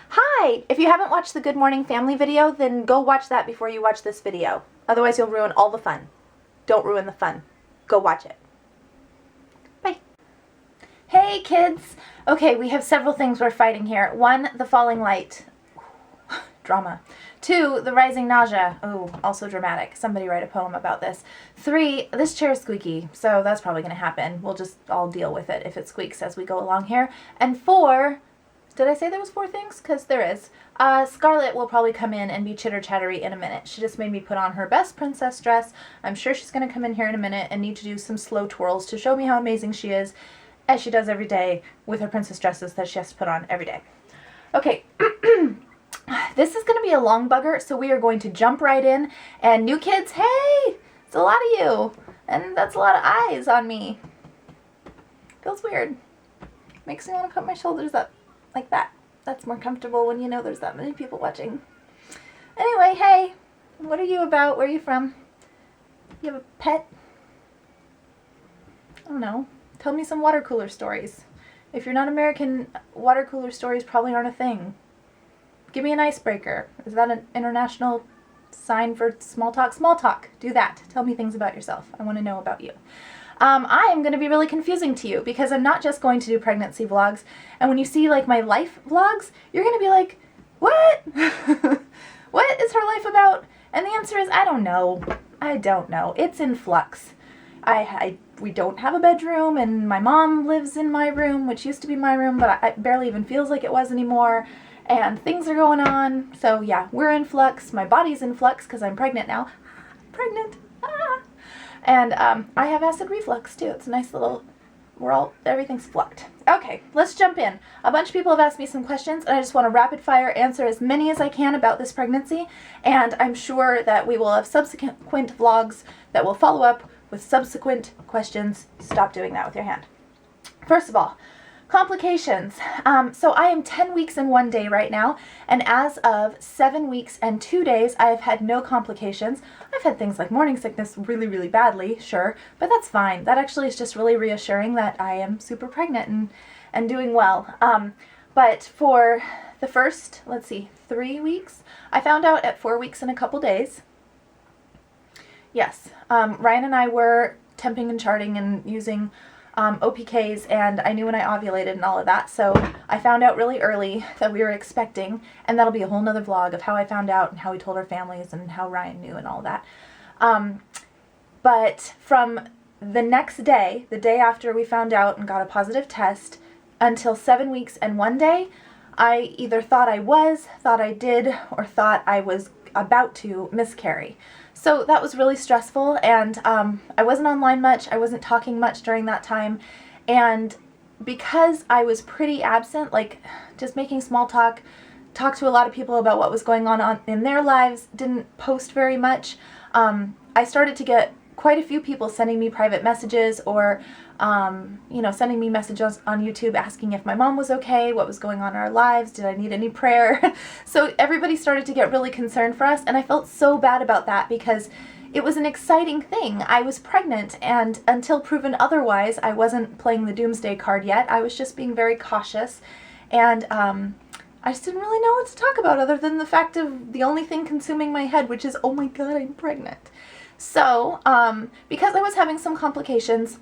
Hi! If you haven't watched the Good Morning Family video, then go watch that before you watch this video. Otherwise you'll ruin all the fun. Don't ruin the fun. Go watch it. Bye. Hey kids! Okay, we have several things we're fighting here. 1, the falling light. Drama. 2, the rising nausea. Ooh, also dramatic. Somebody write a poem about this. 3, this chair is squeaky, so that's probably going to happen. We'll just all deal with it if it squeaks as we go along here. And 4, did I say there was 4 things? Because there is. Scarlet will probably come in and be chitter-chattery in a minute. She just made me put on her best princess dress. I'm sure she's going to come in here in a minute and need to do some slow twirls to show me how amazing she is, as she does every day with her princess dresses that she has to put on every day. Okay. This is going to be a long bugger, so we are going to jump right in. And new kids, hey! It's a lot of you. And that's a lot of eyes on me. Feels weird. Makes me want to put my shoulders up like that. That's more comfortable when you know there's that many people watching. Anyway, hey! What are you about? Where are you from? You have a pet? I don't know. Tell me some water cooler stories. If you're not American, water cooler stories probably aren't a thing. Give me an icebreaker. Is that an international sign for small talk? Small talk. Do that. Tell me things about yourself. I want to know about you. I am going to be really confusing to you because I'm not just going to do pregnancy vlogs. And when you see like my life vlogs, you're going to be like, what? What is her life about? And the answer is, I don't know. I don't know. It's in flux. We don't have a bedroom, and my mom lives in my room, which used to be my room, but it barely even feels like it was anymore. And things are going on. So yeah, we're in flux. My body's in flux because I'm pregnant now. Pregnant. Ah. And I have acid reflux too. It's a nice little, everything's flucked. Okay, let's jump in. A bunch of people have asked me some questions, and I just want to rapid fire answer as many as I can about this pregnancy. And I'm sure that we will have subsequent vlogs that will follow up with subsequent questions. Stop doing that with your hand. First of all, complications. So I am 10 weeks and 1 day right now, and as of 7 weeks and 2 days, I have had no complications. I've had things like morning sickness really, really badly, sure, but that's fine. That actually is just really reassuring that I am super pregnant and doing well. But for the first, 3 weeks, I found out at 4 weeks and a couple days. Yes, Ryan and I were temping and charting and using OPKs, and I knew when I ovulated and all of that, so I found out really early that we were expecting, and that'll be a whole nother vlog of how I found out and how we told our families and how Ryan knew and all of that. But from the next day, the day after we found out and got a positive test, until 7 weeks and 1 day, I either thought I was, thought I did, or thought I was about to miscarry. So that was really stressful, and I wasn't online much, I wasn't talking much during that time, and because I was pretty absent, like just making small talk, talked to a lot of people about what was going on in their lives, didn't post very much, I started to get quite a few people sending me private messages or sending me messages on YouTube asking if my mom was okay, what was going on in our lives, did I need any prayer? So everybody started to get really concerned for us, and I felt so bad about that because it was an exciting thing. I was pregnant, and until proven otherwise, I wasn't playing the doomsday card yet. I was just being very cautious, and I just didn't really know what to talk about other than the fact of the only thing consuming my head, which is, oh my god, I'm pregnant. So, because I was having some complications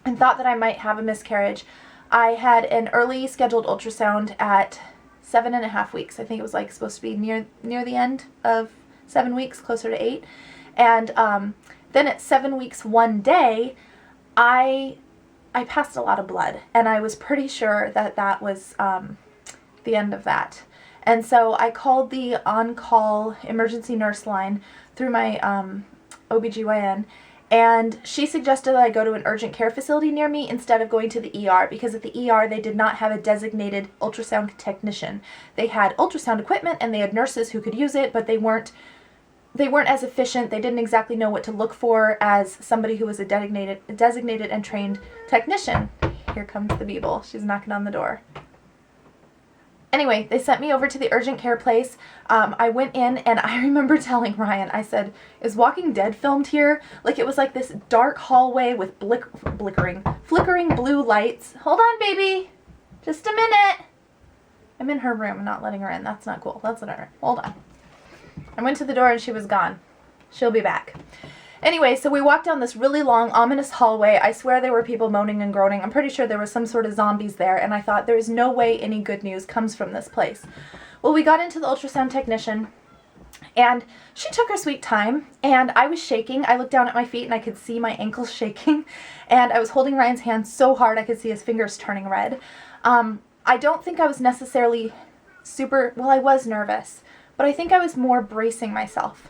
and thought that I might have a miscarriage, I had an early scheduled ultrasound at 7.5 weeks. I think it was like supposed to be near the end of 7 weeks, closer to 8. And then at 7 weeks 1 day, I passed a lot of blood, and I was pretty sure that that was the end of that. And so I called the on-call emergency nurse line through my OBGYN, and she suggested that I go to an urgent care facility near me instead of going to the ER, because at the ER they did not have a designated ultrasound technician. They had ultrasound equipment and they had nurses who could use it, but they weren't as efficient. They didn't exactly know what to look for as somebody who was a designated and trained technician. Here comes the Beeble. She's knocking on the door. Anyway, they sent me over to the urgent care place. I went in, and I remember telling Ryan, I said, is Walking Dead filmed here? Like, it was like this dark hallway with flickering blue lights. Hold on, baby. Just a minute. I'm in her room. I'm not letting her in. That's not cool. Let's let her in. Hold on. I went to the door and she was gone. She'll be back. Anyway, so we walked down this really long, ominous hallway. I swear there were people moaning and groaning. I'm pretty sure there were some sort of zombies there, and I thought there's no way any good news comes from this place. Well, we got into the ultrasound technician, and she took her sweet time, and I was shaking. I looked down at my feet, and I could see my ankles shaking, and I was holding Ryan's hand so hard I could see his fingers turning red. I don't think I was necessarily well, I was nervous, but I think I was more bracing myself.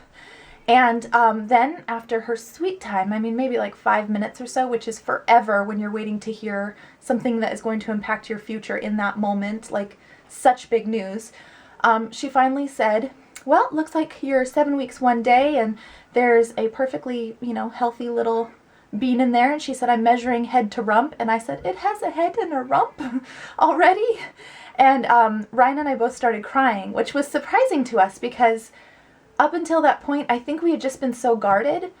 And then after her sweet time, I mean maybe like 5 minutes or so, which is forever when you're waiting to hear something that is going to impact your future in that moment, like such big news, she finally said, well, it looks like you're 7 weeks 1 day and there's a perfectly, healthy little bean in there. And she said, I'm measuring head to rump. And I said, it has a head and a rump already? And Ryan and I both started crying, which was surprising to us because up until that point, I think we had just been so guarded,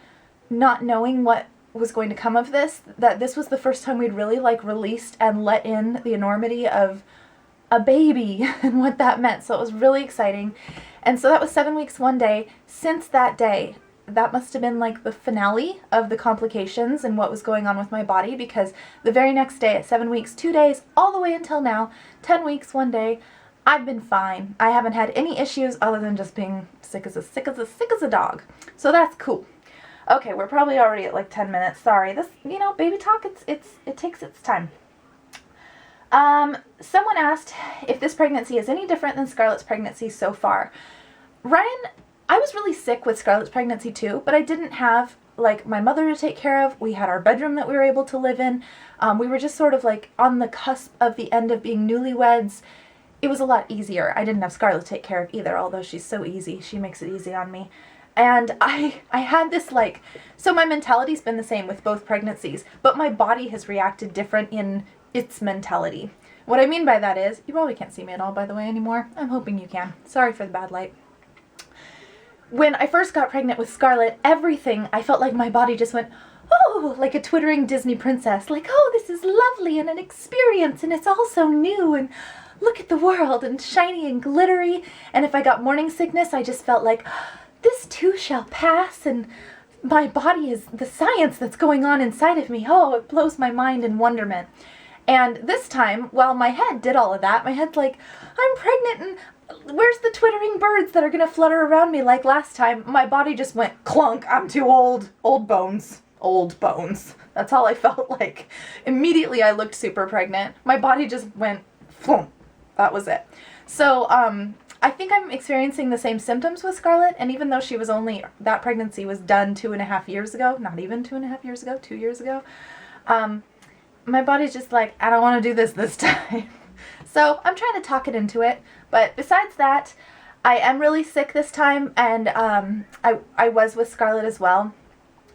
not knowing what was going to come of this, that this was the first time we'd really released and let in the enormity of a baby and what that meant. So it was really exciting. And so that was 7 weeks 1 day. Since that day, that must have been like the finale of the complications and what was going on with my body, because the very next day at 7 weeks 2 days, all the way until now, 10 weeks 1 day, I've been fine. I haven't had any issues other than just being sick as a dog. So that's cool. Okay, we're probably already at like 10 minutes. Sorry. This, baby talk, it takes its time. Someone asked if this pregnancy is any different than Scarlett's pregnancy so far. Ryan, I was really sick with Scarlett's pregnancy too, but I didn't have my mother to take care of. We had our bedroom that we were able to live in. We were just sort of on the cusp of the end of being newlyweds. It was a lot easier. I didn't have Scarlett to take care of either, although she's so easy. She makes it easy on me. And I had this so my mentality's been the same with both pregnancies, but my body has reacted different in its mentality. What I mean by that is, you probably can't see me at all, by the way, anymore. I'm hoping you can. Sorry for the bad light. When I first got pregnant with Scarlett, everything, I felt like my body just went, oh, like a twittering Disney princess. Oh, this is lovely and an experience, and it's all so new, and look at the world, and shiny and glittery. And if I got morning sickness, I just felt like, this too shall pass, and my body is the science that's going on inside of me. Oh, it blows my mind in wonderment. And this time, while my head did all of that, my head's like, I'm pregnant, and where's the twittering birds that are going to flutter around me like last time? My body just went clunk. I'm too old. Old bones. Old bones. That's all I felt like. Immediately, I looked super pregnant. My body just went floom. That was it. So, I think I'm experiencing the same symptoms with Scarlett, and even though that pregnancy was done 2.5 years ago, not even 2.5 years ago, 2 years ago, my body's just like, I don't want to do this time. So I'm trying to talk it into it, but besides that, I am really sick this time, and I was with Scarlett as well,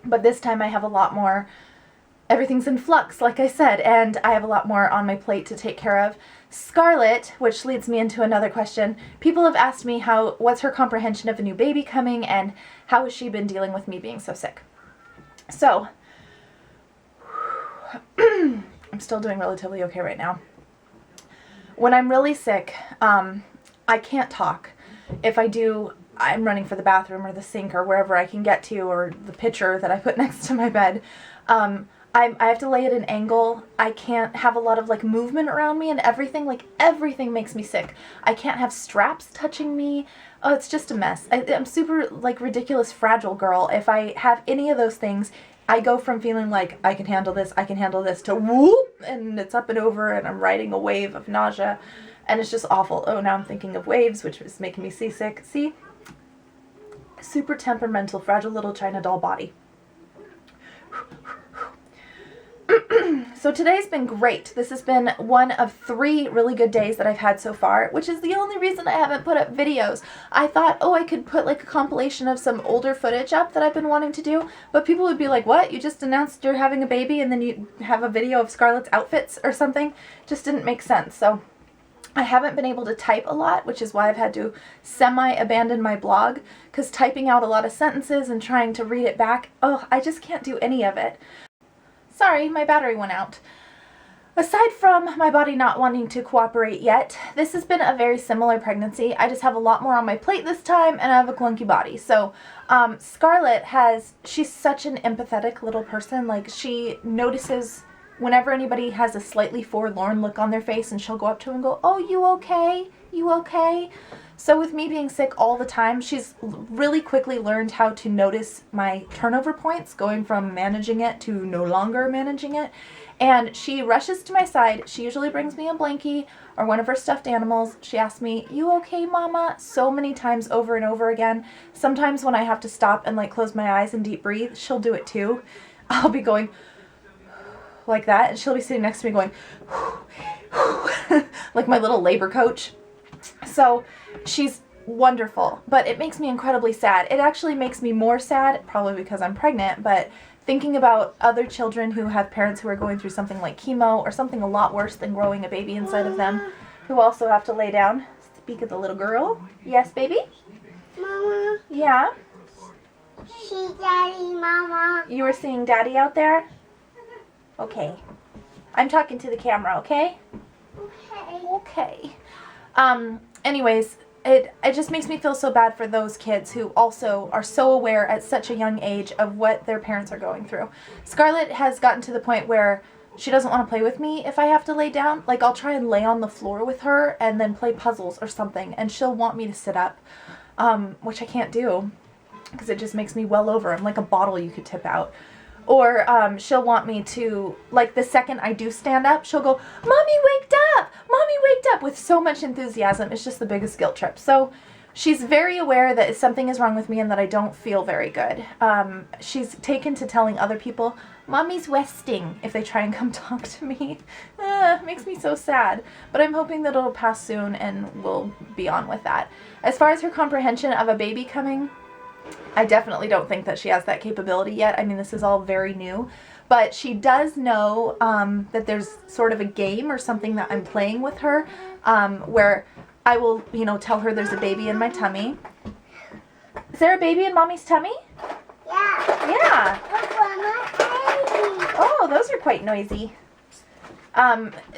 but this time I have a lot more. Everything's in flux, like I said, and I have a lot more on my plate to take care of. Scarlett, which leads me into another question. People have asked me what's her comprehension of a new baby coming, and how has she been dealing with me being so sick. So, I'm still doing relatively okay right now. When I'm really sick, I can't talk. If I do, I'm running for the bathroom or the sink or wherever I can get to, or the pitcher that I put next to my bed. I have to lay at an angle. I can't have a lot of movement around me, and everything makes me sick. I can't have straps touching me. Oh, it's just a mess. I'm super ridiculous fragile girl. If I have any of those things, I go from feeling like I can handle this to whoop, and it's up and over, and I'm riding a wave of nausea, and it's just awful. Oh, now I'm thinking of waves, which is making me seasick. See? Super temperamental, fragile little China doll body. So today's been great. This has been one of 3 really good days that I've had so far, which is the only reason I haven't put up videos. I thought, oh, I could put a compilation of some older footage up that I've been wanting to do, but people would be like, what? You just announced you're having a baby and then you have a video of Scarlett's outfits or something? Just didn't make sense. So I haven't been able to type a lot, which is why I've had to semi-abandon my blog, because typing out a lot of sentences and trying to read it back, oh, I just can't do any of it. Sorry, my battery went out. Aside from my body not wanting to cooperate yet, this has been a very similar pregnancy. I just have a lot more on my plate this time, and I have a clunky body. So Scarlett she's such an empathetic little person. Like, she notices whenever anybody has a slightly forlorn look on their face, and she'll go up to him and go, "Oh, you okay? You okay?" So with me being sick all the time, she's really quickly learned how to notice my turnover points, going from managing it to no longer managing it. And she rushes to my side. She usually brings me a blankie or one of her stuffed animals. She asks me, "You okay, Mama?" so many times over and over again. Sometimes when I have to stop and like close my eyes and deep breathe, she'll do it too. I'll be going like that, and she'll be sitting next to me going like my little labor coach. So she's wonderful, but it makes me incredibly sad. It actually makes me more sad, probably because I'm pregnant, but thinking about other children who have parents who are going through something like chemo or something a lot worse than growing a baby inside of them, who also have to lay down. Speak of the little girl. Yes, baby? Mama. Yeah? See Daddy, Mama. You were seeing Daddy out there? Okay. I'm talking to the camera, okay? Okay. Okay. Anyways, it just makes me feel so bad for those kids who also are so aware at such a young age of what their parents are going through. Scarlett has gotten to the point where she doesn't want to play with me if I have to lay down. Like, I'll try and lay on the floor with her and then play puzzles or something, and she'll want me to sit up, which I can't do because it just makes me well over. I'm like a bottle you could tip out. Or she'll want me to, like, the second I do stand up, she'll go, "Mommy waked up! Mommy waked up!" with so much enthusiasm. It's just the biggest guilt trip. So she's very aware that something is wrong with me and that I don't feel very good. She's taken to telling other people, "Mommy's resting," if they try and come talk to me. Makes me so sad. But I'm hoping that it'll pass soon and we'll be on with that. As far as her comprehension of a baby coming, I definitely don't think that she has that capability yet. I mean, this is all very new. But she does know that there's sort of a game or something that I'm playing with her where I will, tell her there's a baby in my tummy. Is there a baby in Mommy's tummy? Yeah. Yeah. Look, Mama, baby. Oh, those are quite noisy.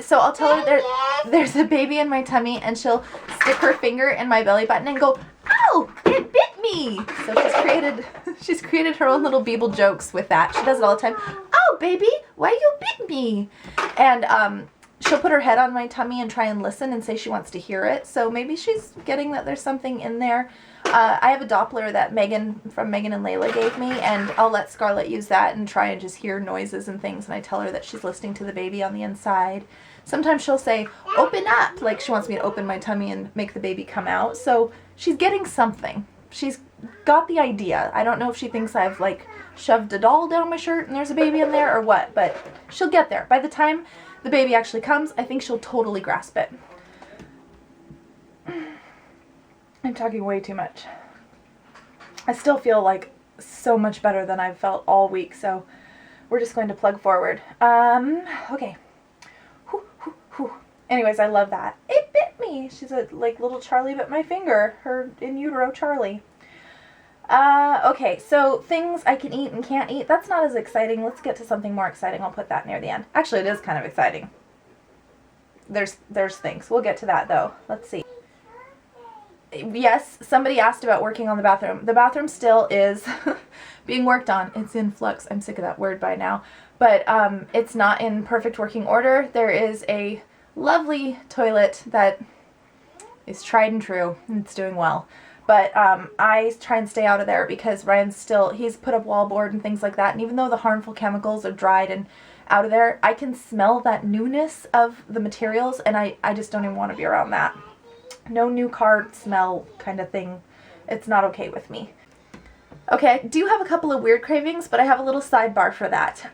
So I'll tell her there's a baby in my tummy, and she'll stick her finger in my belly button and go, "Oh, it bit me!" So she's created her own little Beeble jokes with that. She does it all the time. "Oh, baby, why you bit me?" And she'll put her head on my tummy and try and listen and say she wants to hear it. So maybe she's getting that there's something in there. I have a Doppler that from Megan and Layla gave me, and I'll let Scarlett use that and try and just hear noises and things, and I tell her that she's listening to the baby on the inside. Sometimes she'll say, "Open up," like she wants me to open my tummy and make the baby come out. So she's getting something. She's got the idea. I don't know if she thinks I've like shoved a doll down my shirt and there's a baby in there or what, but she'll get there. By the time the baby actually comes, I think she'll totally grasp it. I'm talking way too much. I still feel like so much better than I've felt all week, so we're just going to plug forward. Okay. Anyways, I love that. It bit me. She's a little Charlie bit my finger. Her in utero Charlie. Okay, so things I can eat and can't eat. That's not as exciting. Let's get to something more exciting. I'll put that near the end. Actually, it is kind of exciting. There's things. We'll get to that though. Let's see. Yes, somebody asked about working on the bathroom. The bathroom still is being worked on. It's in flux. I'm sick of that word by now. But it's not in perfect working order. There is a lovely toilet that is tried and true. And it's doing well. But I try and stay out of there because he's put up wallboard and things like that. And even though the harmful chemicals are dried and out of there, I can smell that newness of the materials, and I just don't even want to be around that. No new car smell kind of thing. It's not okay with me. Okay, I do have a couple of weird cravings, but I have a little sidebar for that.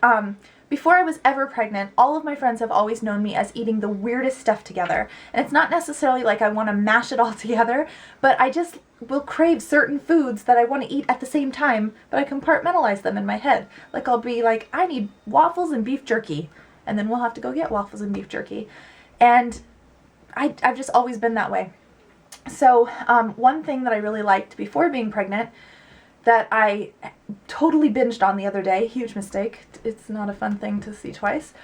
Before I was ever pregnant, all of my friends have always known me as eating the weirdest stuff together. And it's not necessarily like I want to mash it all together, but I just will crave certain foods that I want to eat at the same time, but I compartmentalize them in my head. Like, I'll be like, I need waffles and beef jerky, and then we'll have to go get waffles and beef jerky. And I've just always been that way. So one thing that I really liked before being pregnant that I totally binged on the other day, huge mistake, it's not a fun thing to see twice,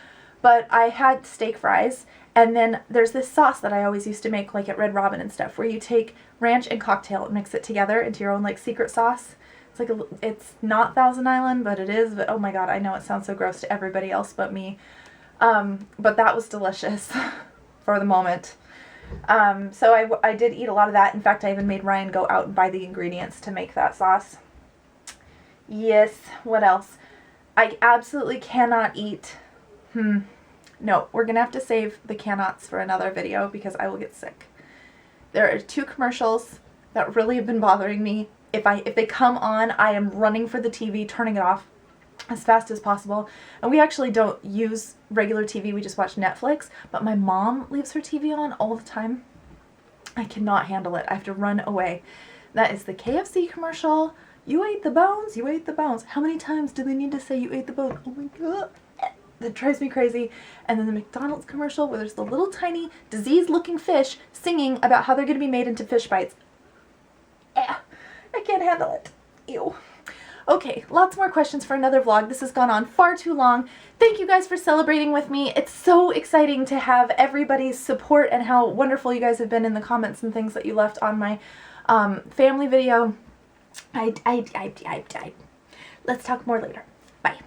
But I had steak fries, and then there's this sauce that I always used to make, like at Red Robin and stuff, where you take ranch and cocktail and mix it together into your own like secret sauce. It's like it's not Thousand Island, but it is. But oh my god, I know it sounds so gross to everybody else but me. But that was delicious for the moment. So I did eat a lot of that. In fact, I even made Ryan go out and buy the ingredients to make that sauce. Yes, what else? I absolutely cannot eat. No, we're going to have to save the cannots for another video because I will get sick. There are 2 commercials that really have been bothering me. If they come on, I am running for the TV, turning it off as fast as possible. And we actually don't use regular TV, we just watch Netflix, but my mom leaves her TV on all the time. I cannot handle it. I have to run away. That is the KFC commercial. You ate the bones, you ate the bones. How many times do they need to say you ate the bone? Oh my god. That drives me crazy. And then the McDonald's commercial where there's the little tiny diseased-looking fish singing about how they're going to be made into fish bites. I can't handle it. Ew. Okay, lots more questions for another vlog. This has gone on far too long. Thank you guys for celebrating with me. It's so exciting to have everybody's support and how wonderful you guys have been in the comments and things that you left on my family video. Let's talk more later. Bye.